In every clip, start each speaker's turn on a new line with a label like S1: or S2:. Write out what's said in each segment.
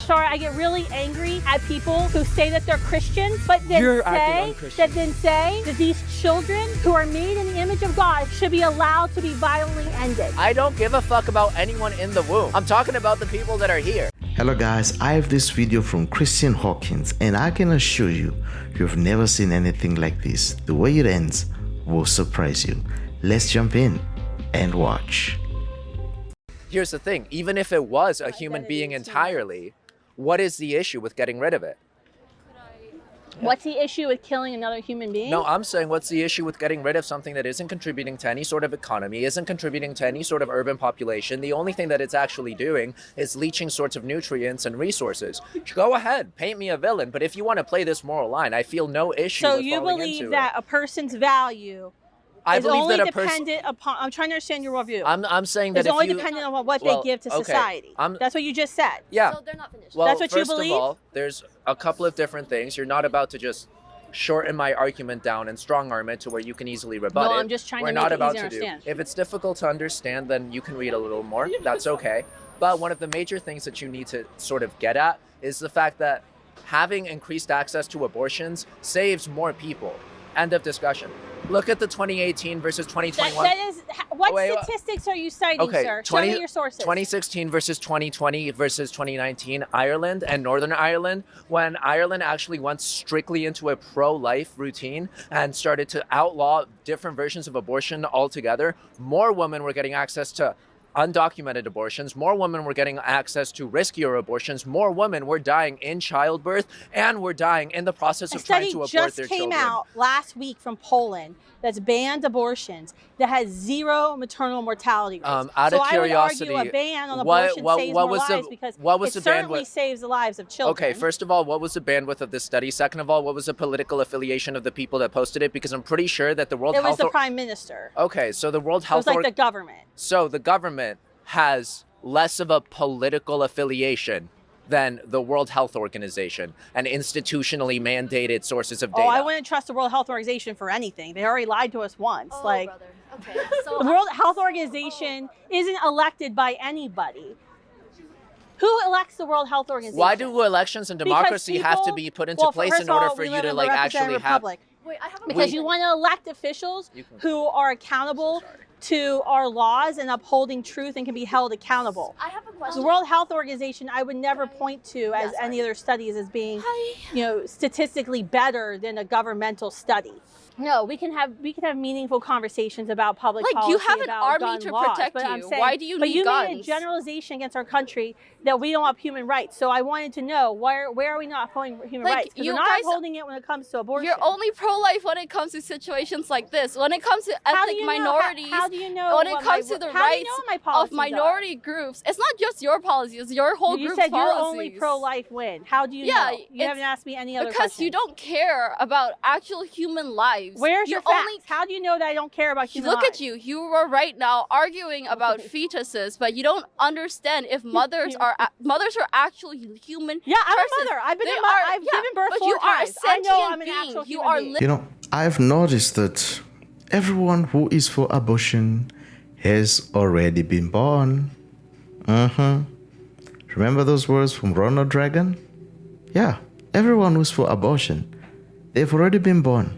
S1: sorry, I get really angry at people who say that they're Christians, but then say that these children who are made in the image of God should be allowed to be violently ended.
S2: I don't give a fuck about anyone in the womb. I'm talking about the people that are here.
S3: Hello guys, I have this video from Kristan Hawkins and I can assure you, you've never seen anything like this. The way it ends will surprise you. Let's jump in and watch.
S2: Here's the thing, even if it was a human being entirely, what is the issue with getting rid of it?
S1: What's the issue with killing another human being?
S2: No, I'm saying what's the issue with getting rid of something that isn't contributing to any sort of economy, isn't contributing to any sort of urban population. The only thing that it's actually doing is leaching sorts of nutrients and resources. Go ahead, paint me a villain, but if you want to play this moral line, I feel no issue with falling into it.
S1: So you believe that a person's value is only dependent upon, I'm trying to understand your worldview.
S2: I'm saying that
S1: it's only dependent on what they give to society. That's what you just said.
S2: Yeah.
S4: So they're not finished.
S2: Well,
S1: that's what you believe?
S2: First of all, there's a couple of different things. You're not about to just shorten my argument down and strong arm it to where you can easily rebut it.
S1: No, I'm just trying to make it easy to understand.
S2: If it's difficult to understand, then you can read a little more. That's okay. But one of the major things that you need to sort of get at is the fact that having increased access to abortions saves more people. End of discussion. Look at the 2018 versus 2021.
S1: What statistics are you citing, sir? Show me your sources.
S2: 2016 versus 2020 versus 2019, Ireland and Northern Ireland, when Ireland actually went strictly into a pro-life routine and started to outlaw different versions of abortion altogether, more women were getting access to undocumented abortions, more women were getting access to riskier abortions, more women were dying in childbirth and were dying in the process of trying to abort their children.
S1: A study just came out last week from Poland that's banned abortions that has zero maternal mortality rates.
S2: Out of curiosity,
S1: I would argue a ban on abortion saves more lives because it certainly saves the lives of children.
S2: Okay, first of all, what was the bandwidth of this study? Second of all, what was the political affiliation of the people that posted it? Because I'm pretty sure that the World Health...
S1: It was the Prime Minister.
S2: Okay, so the World Health...
S1: It was like the government.
S2: So the government has less of a political affiliation than the World Health Organization and institutionally mandated sources of data.
S1: Oh, I wouldn't trust the World Health Organization for anything. They already lied to us once.
S4: Oh,
S1: like,
S4: brother. Okay. So
S1: the World Health Organization isn't elected by anybody. Who elects the World Health Organization?
S2: Why do elections and democracy have to be put into place in order for you to like actually have...
S4: Wait, I have a
S1: because you want to elect officials who are accountable to our laws and upholding truth and can be held accountable.
S4: I have a question.
S1: The World Health Organization, I would never point to as any other studies as being, statistically better than a governmental study. No, we can have meaningful conversations about public policy.
S4: You have an
S1: about
S4: army to
S1: laws,
S4: protect
S1: but
S4: you.
S1: I'm saying,
S4: Why do you need guns?
S1: But you made a generalization against our country that we don't have human rights. So I wanted to know where are we not upholding human rights? Because you're not upholding it when it comes to abortion.
S4: You're only pro-life when it comes to situations like this. When it comes to ethnic minorities,
S1: how do you know?
S4: When it comes to the rights of minority groups, it's not just your policy; it's your whole group's policies.
S1: You said you're only pro-life when. How do you know? You haven't asked me any other questions.
S4: Because you don't care about actual human lives.
S1: Where's your facts? How do you know that I don't care about human lives?
S4: Look at you. You are right now arguing about fetuses, but you don't understand if mothers are actually human.
S1: Yeah, I'm a mother. I've given birth 4 times. I know I'm an actual human being.
S3: I've noticed that everyone who is for abortion has already been born. Remember those words from Ronald Reagan? Yeah, everyone who's for abortion, they've already been born.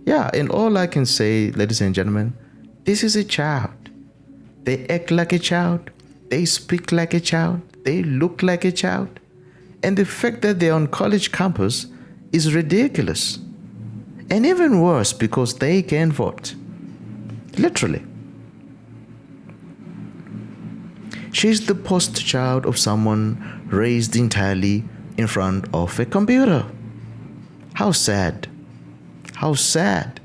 S3: Yeah, and all I can say, ladies and gentlemen, this is a child. They act like a child. They speak like a child. They look like a child. And the fact that they're on college campus is ridiculous. And even worse, because they can vote. Literally. She's the poster child of someone raised entirely in front of a computer. How sad. How sad.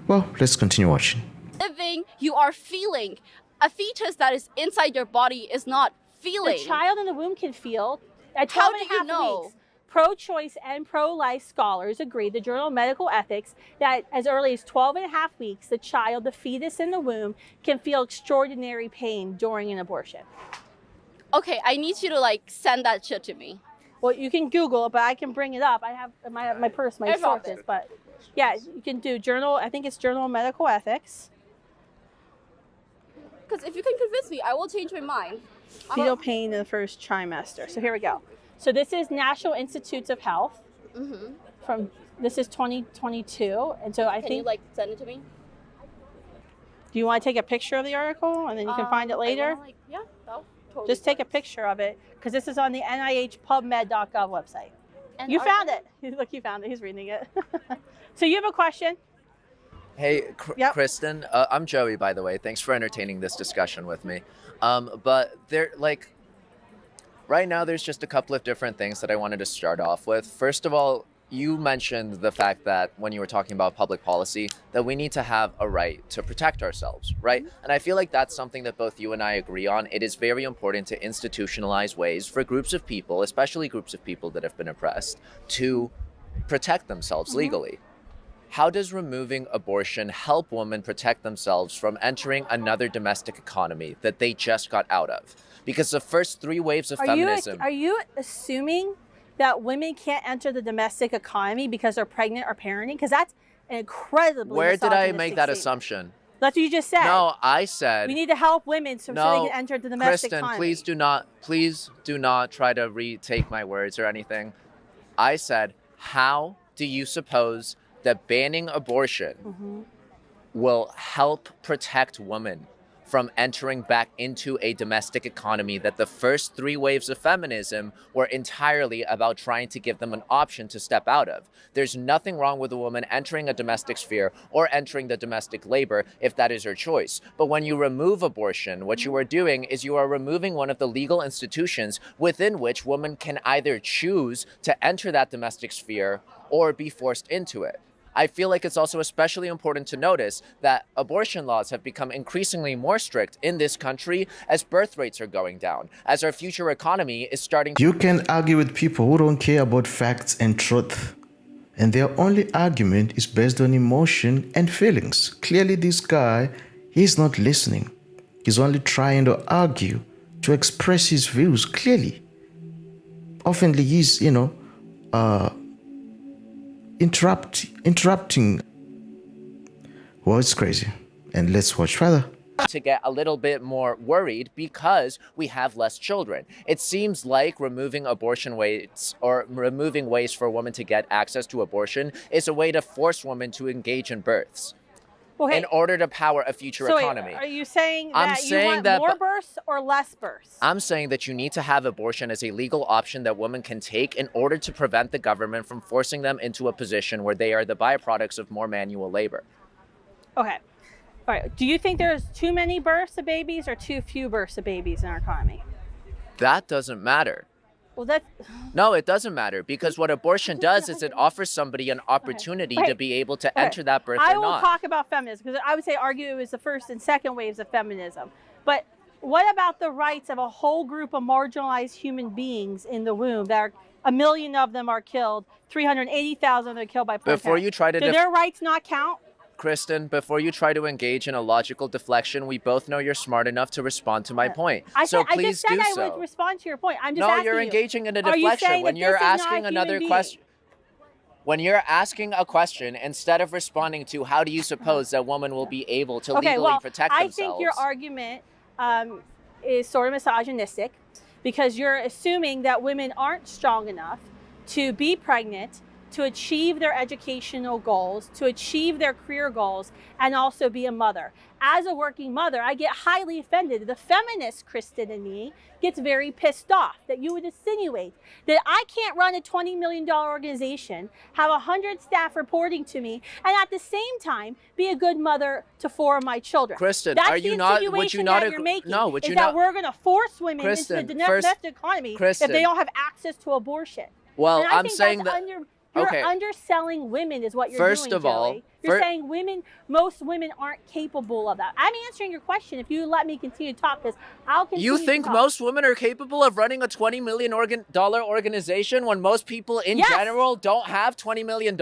S3: Well, let's continue watching.
S4: Living, you are feeling. A fetus that is inside your body is not feeling.
S1: The child in the womb can feel. At 12 and a half weeks, pro-choice and pro-life scholars agree, the Journal of Medical Ethics, that as early as 12 and a half weeks, the child, the fetus in the womb, can feel extraordinary pain during an abortion.
S4: Okay, I need you to send that shit to me.
S1: Well, you can Google it, but I can bring it up. I have my purse, my sources, but yeah, you can do Journal, I think it's Journal of Medical Ethics.
S4: Because if you can convince me, I will change my mind.
S1: Fetal pain in the first trimester. So here we go. So this is National Institutes of Health. This is 2022, and so I think.
S4: Can you like send it to me?
S1: Do you want to take a picture of the article and then you can find it later?
S4: Yeah, totally.
S1: Just take a picture of it because this is on the NIH-PubMed.gov website. And you found it. Look, you found it. He's reading it. So you have a question?
S2: Hey, Kristan, I'm Joey, by the way. Thanks for entertaining this discussion with me. But right now, there's just a couple of different things that I wanted to start off with. First of all, you mentioned the fact that when you were talking about public policy, that we need to have a right to protect ourselves, right? And I feel like that's something that both you and I agree on. It is very important to institutionalize ways for groups of people, especially groups of people that have been oppressed, to protect themselves legally. How does removing abortion help women protect themselves from entering another domestic economy that they just got out of? Because the first 3 waves of feminism...
S1: Are you assuming that women can't enter the domestic economy because they're pregnant or parenting? Because that's an incredibly
S2: Where did I make
S1: misogynistic
S2: that
S1: statement.
S2: assumption?
S1: That's what you just said.
S2: No, I said...
S1: We need to help women so they can enter the domestic
S2: Kristan,
S1: economy.
S2: please do not try to retake my words or anything. I said, how do you suppose that banning abortion will help protect women from entering back into a domestic economy that the first 3 waves of feminism were entirely about trying to give them an option to step out of? There's nothing wrong with a woman entering a domestic sphere or entering the domestic labor if that is her choice. But when you remove abortion, what you are doing is you are removing one of the legal institutions within which women can either choose to enter that domestic sphere or be forced into it. I feel like it's also especially important to notice that abortion laws have become increasingly more strict in this country as birth rates are going down, as our future economy is starting to...
S3: You can argue with people who don't care about facts and truth, and their only argument is based on emotion and feelings. Clearly, this guy, he's not listening. He's only trying to argue, to express his views clearly. Oftenly, he's, interrupting. Well, it's crazy. And let's watch further.
S2: To get a little bit more worried because we have less children. It seems like removing abortion ways or removing ways for a woman to get access to abortion is a way to force women to engage in births in order to power a future economy.
S1: Are you saying that you want more births or less births?
S2: I'm saying that you need to have abortion as a legal option that women can take in order to prevent the government from forcing them into a position where they are the byproducts of more manual labor.
S1: Okay. All right. Do you think there's too many births of babies or too few births of babies in our economy?
S2: That doesn't matter.
S1: Well, that's...
S2: No, it doesn't matter, because what abortion does is it offers somebody an opportunity to be able to enter that birth or not.
S1: I will talk about feminism, because I would say argue it was the first and second waves of feminism. But what about the rights of a whole group of marginalized human beings in the womb that are, 1 million of them are killed, 380,000 of them are killed by Planned
S2: Before you try to...
S1: Do their rights not count?
S2: Kristan, before you try to engage in a logical deflection, we both know you're smart enough to respond to my point.
S1: I
S2: so
S1: just
S2: please
S1: said
S2: do
S1: I
S2: so.
S1: would respond to your point. I'm just asking
S2: you're
S1: you.
S2: engaging in a
S1: Are you
S2: deflection.
S1: saying
S2: When
S1: that
S2: you're
S1: this is not
S2: asking
S1: a
S2: another
S1: human
S2: question, when you're asking a question, instead of responding to how do you suppose that woman will be able to legally protect themselves?
S1: I think your argument is sort of misogynistic, because you're assuming that women aren't strong enough to be pregnant, to achieve their educational goals, to achieve their career goals, and also be a mother. As a working mother, I get highly offended. The feminist Kristan in me gets very pissed off that you would insinuate that I can't run a $20 million organization, have 100 staff reporting to me, and at the same time be a good mother to 4 of my children.
S2: Kristan,
S1: That's
S2: are you
S1: the
S2: not?
S1: insinuation
S2: Would you not?
S1: that you're making,
S2: No, would
S1: is
S2: you
S1: that
S2: not?
S1: we're going to force women
S2: Kristan,
S1: into the domestic economy if they don't have access to abortion.
S2: Well,
S1: And I
S2: I'm
S1: think
S2: saying
S1: that's
S2: that.
S1: You're underselling women is what you're
S2: First
S1: doing,
S2: of all,
S1: Joey. You're saying most women aren't capable of that. I'm answering your question if you let me continue to talk, because I'll continue
S2: You think
S1: to talk.
S2: most women are capable of running a $20 million organization when most people in general don't have $20 million?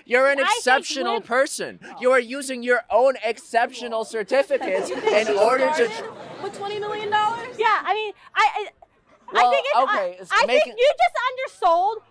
S2: You're an exceptional person. You are using your own exceptional certificates in order to...
S4: With $20 million?
S1: Yeah, I mean, I think you just undersold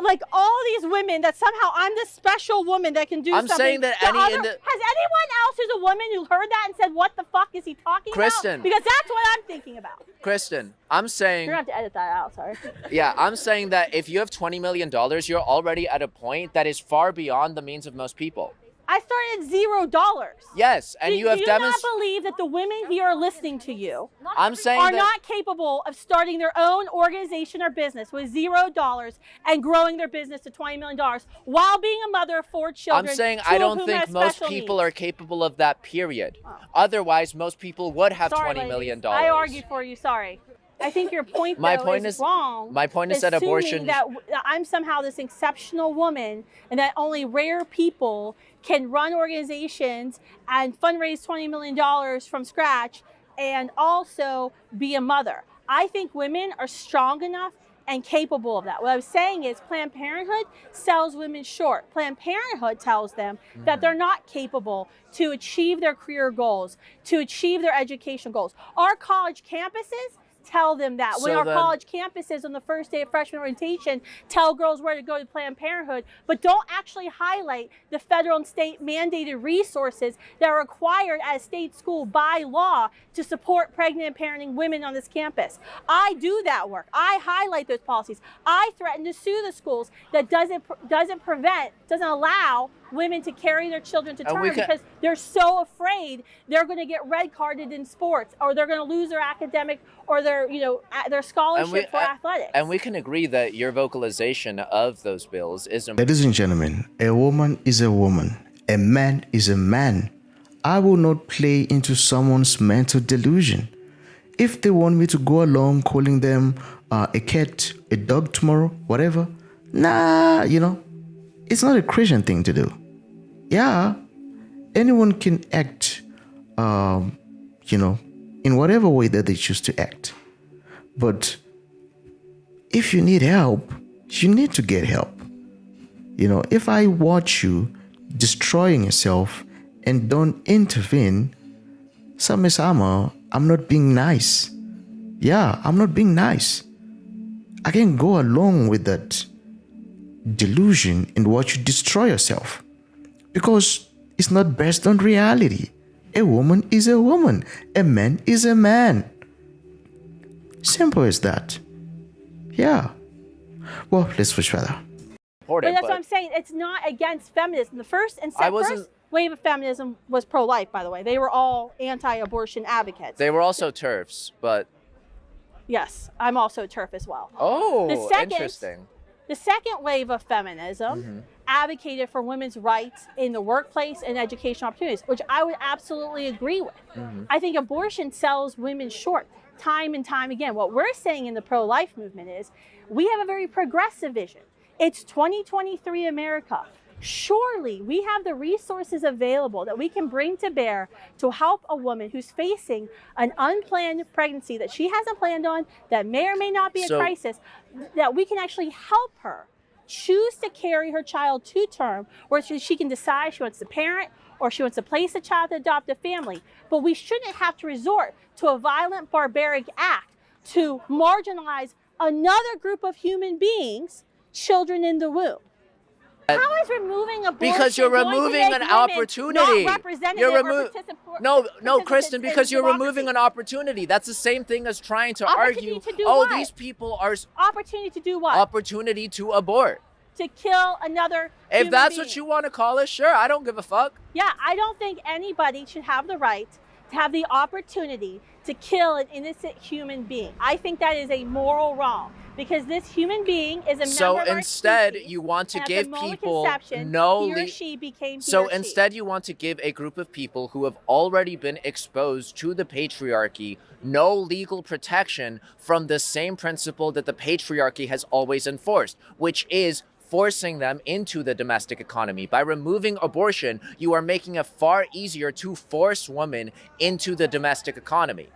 S1: like all these women that somehow I'm the special woman that can do something.
S2: I'm saying that
S1: has anyone else who's a woman who heard that and said, what the fuck is he talking
S2: Kristan.
S1: about? Because that's what I'm thinking about.
S2: Kristan, I'm saying...
S1: You're going to have to edit that out, sorry.
S2: Yeah, I'm saying that if you have $20 million, you're already at a point that is far beyond the means of most people.
S1: I started at $0.
S2: Yes, and you have
S1: Do you not believe that the women here are listening to you
S2: I'm saying
S1: are
S2: that
S1: not capable of starting their own organization or business with $0 and growing their business to $20 million while being a mother of 4 children?
S2: I'm saying I don't think most people are capable of that, period. Oh. Otherwise, most people would have $20 million.
S1: I argue for you, sorry. I think your point, is wrong.
S2: My point is that abortion...
S1: that I'm somehow this exceptional woman and that only rare people can run organizations and fundraise $20 million from scratch and also be a mother. I think women are strong enough and capable of that. What I was saying is Planned Parenthood sells women short. Planned Parenthood tells them that they're not capable to achieve their career goals, to achieve their education goals. Our college campuses tell them that. When our college campuses on the first day of freshman orientation tell girls where to go to Planned Parenthood, but don't actually highlight the federal and state mandated resources that are required at a state school by law to support pregnant and parenting women on this campus. I do that work. I highlight those policies. I threaten to sue the schools that doesn't allow women to carry their children to term because they're so afraid they're going to get red carded in sports or they're going to lose their academic or their scholarship for athletics.
S2: And we can agree that your vocalization of those bills is important.
S3: Ladies and gentlemen, a woman is a woman. A man is a man. I will not play into someone's mental delusion. If they want me to go along calling them a cat, a dog tomorrow, whatever, it's not a Christian thing to do. Yeah, anyone can act, in whatever way that they choose to act. But if you need help, you need to get help. If I watch you destroying yourself and don't intervene, I'm not being nice. Yeah, I'm not being nice. I can go along with that delusion in what you destroy yourself because it's not based on reality. A woman is a woman. A man is a man. Simple as that. Yeah. Well, let's switch further.
S1: But that's what I'm saying. It's not against feminism. The first wave of feminism was pro-life, by the way. They were all anti-abortion advocates.
S2: They were also TERFs, but...
S1: Yes, I'm also a TERF as well.
S2: Oh, interesting.
S1: The second wave of feminism advocated for women's rights in the workplace and educational opportunities, which I would absolutely agree with. I think abortion sells women short time and time again. What we're saying in the pro-life movement is we have a very progressive vision. It's 2023 America. Surely we have the resources available that we can bring to bear to help a woman who's facing an unplanned pregnancy that she hasn't planned on, that may or may not be a crisis, that we can actually help her choose to carry her child to term, where she can decide she wants to parent or she wants to place the child to adopt a family. But we shouldn't have to resort to a violent, barbaric act to marginalize another group of human beings, children in the womb. How is removing abortion
S2: because you're removing an opportunity. No, Kristan, because you're removing an opportunity. That's the same thing as trying to argue, these people are...
S1: Opportunity to do what?
S2: Opportunity to abort.
S1: To kill another
S2: If that's
S1: being.
S2: what you want to call it, sure, I don't give a fuck.
S1: Yeah, I don't think anybody should have the right to have the opportunity to kill an innocent human being. I think that is a moral wrong. Because this human being is a member of our
S2: instead,
S1: species,
S2: you want to give people instead, you want to give a group of people who have already been exposed to the patriarchy no legal protection from the same principle that the patriarchy has always enforced, which is forcing them into the domestic economy. By removing abortion, you are making it far easier to force women into the domestic economy.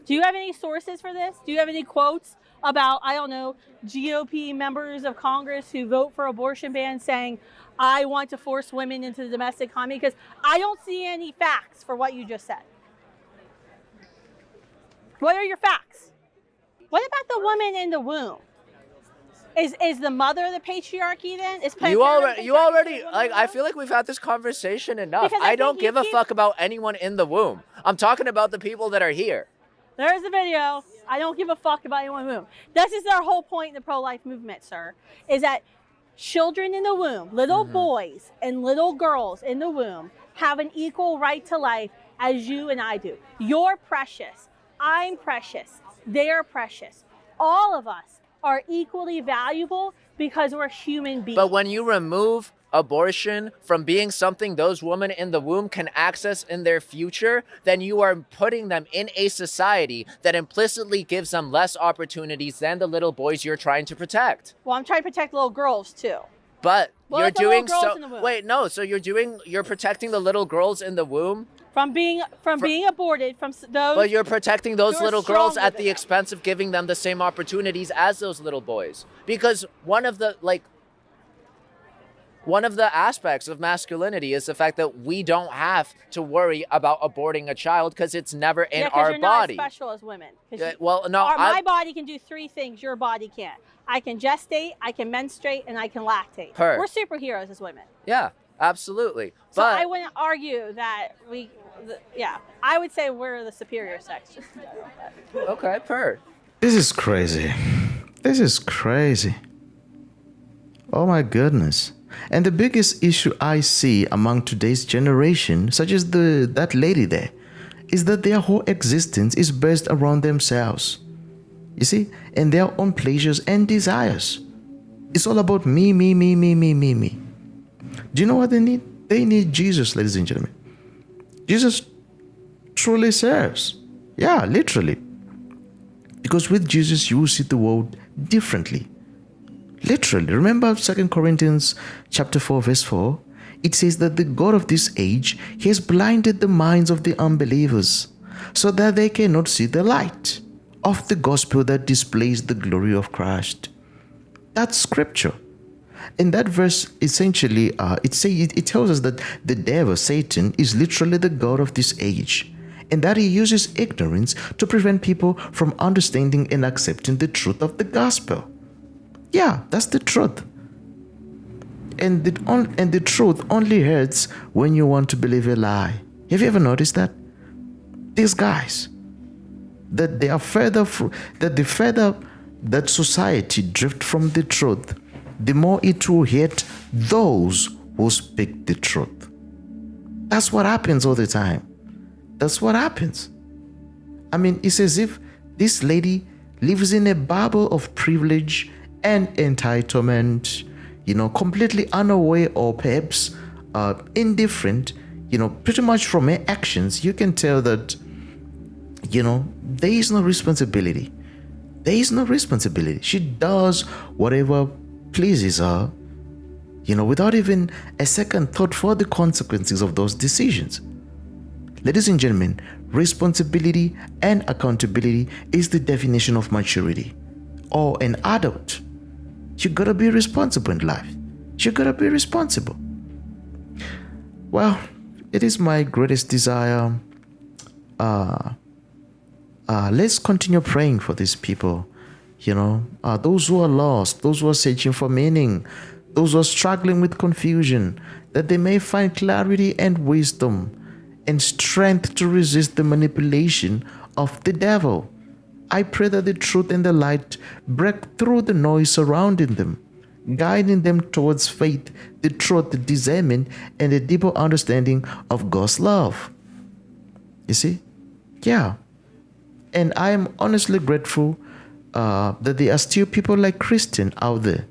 S1: Do you have any sources for this? Do you have any quotes about, I don't know, GOP members of Congress who vote for abortion bans saying, I want to force women into the domestic economy? Because I don't see any facts for what you just said. What are your facts? What about the woman in the womb? Is the mother the patriarchy then? Is
S2: You already like. I feel like we've had this conversation enough.
S1: Because
S2: I don't give a fuck about anyone in the womb. I'm talking about the people that are here.
S1: There's the video. I don't give a fuck about anyone in the womb. This is their whole point in the pro-life movement, sir, is that children in the womb, little boys and little girls in the womb, have an equal right to life as you and I do. You're precious. I'm precious. They're precious. All of us are equally valuable because we're human beings.
S2: But when you remove abortion from being something those women in the womb can access in their future, then you are putting them in a society that implicitly gives them less opportunities than the little boys you're trying to protect.
S1: Well, I'm trying to protect little girls too.
S2: But
S1: Well,
S2: you're
S1: like the little
S2: doing
S1: girls
S2: so.
S1: in the womb.
S2: Wait, no. So you're protecting the little girls in the womb,
S1: From being aborted, from those.
S2: but you're protecting those
S1: You're
S2: little girls
S1: stronger
S2: at
S1: than
S2: the
S1: them.
S2: expense of giving them the same opportunities as those little boys. Because one of the aspects of masculinity is the fact that we don't have to worry about aborting a child because it's never in
S1: Yeah, 'cause
S2: our
S1: you're
S2: body.
S1: not special as women. 'Cause
S2: Yeah, well, no,
S1: my body can do 3 things your body can't. I can gestate, I can menstruate, and I can lactate.
S2: Per.
S1: We're superheroes as women.
S2: Yeah, absolutely.
S1: So
S2: But
S1: I wouldn't argue that I would say we're the superior sex.
S2: okay, per.
S3: This is crazy. This is crazy. Oh my goodness. And the biggest issue I see among today's generation, such as that lady there, is that their whole existence is based around themselves. You see? And their own pleasures and desires. It's all about me, me, me, me, me, me, me. Do you know what they need? They need Jesus, ladies and gentlemen. Jesus truly serves. Yeah, literally. Because with Jesus, you will see the world differently. Literally. Remember 2 Corinthians chapter 4, verse 4? It says that the God of this age has blinded the minds of the unbelievers so that they cannot see the light of the gospel that displays the glory of Christ. That's scripture. In that verse, essentially, it tells us that the devil, Satan, is literally the God of this age, and that he uses ignorance to prevent people from understanding and accepting the truth of the gospel. Yeah, that's the truth. And the truth only hurts when you want to believe a lie. Have you ever noticed that? These guys, that the further that society drift from the truth, the more it will hate those who speak the truth. That's what happens all the time. That's what happens. I mean, it's as if this lady lives in a bubble of privilege and entitlement, completely unaware or perhaps indifferent, pretty much from her actions, you can tell that, there is no responsibility. There is no responsibility. She does whatever pleases her, without even a second thought for the consequences of those decisions. Ladies and gentlemen, responsibility and accountability is the definition of maturity or an adult. You gotta be responsible in life. You gotta be responsible. Well, it is my greatest desire. Let's continue praying for these people. Those who are lost, those who are searching for meaning, those who are struggling with confusion, that they may find clarity and wisdom and strength to resist the manipulation of the devil. I pray that the truth and the light break through the noise surrounding them, guiding them towards faith, the truth, the discernment, and a deeper understanding of God's love. You see? Yeah. And I am honestly grateful that there are still people like Kristan out there.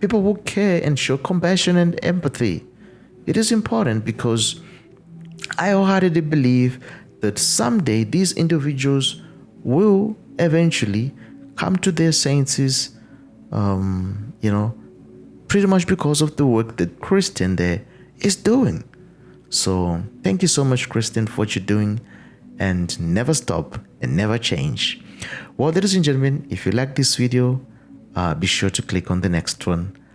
S3: People who care and show compassion and empathy. It is important because I wholeheartedly believe that someday these individuals will eventually come to their senses, pretty much because of the work that Kristan there is doing. So thank you so much, Kristan, for what you're doing, and never stop and never change. Well, ladies and gentlemen, if you like this video, be sure to click on the next one.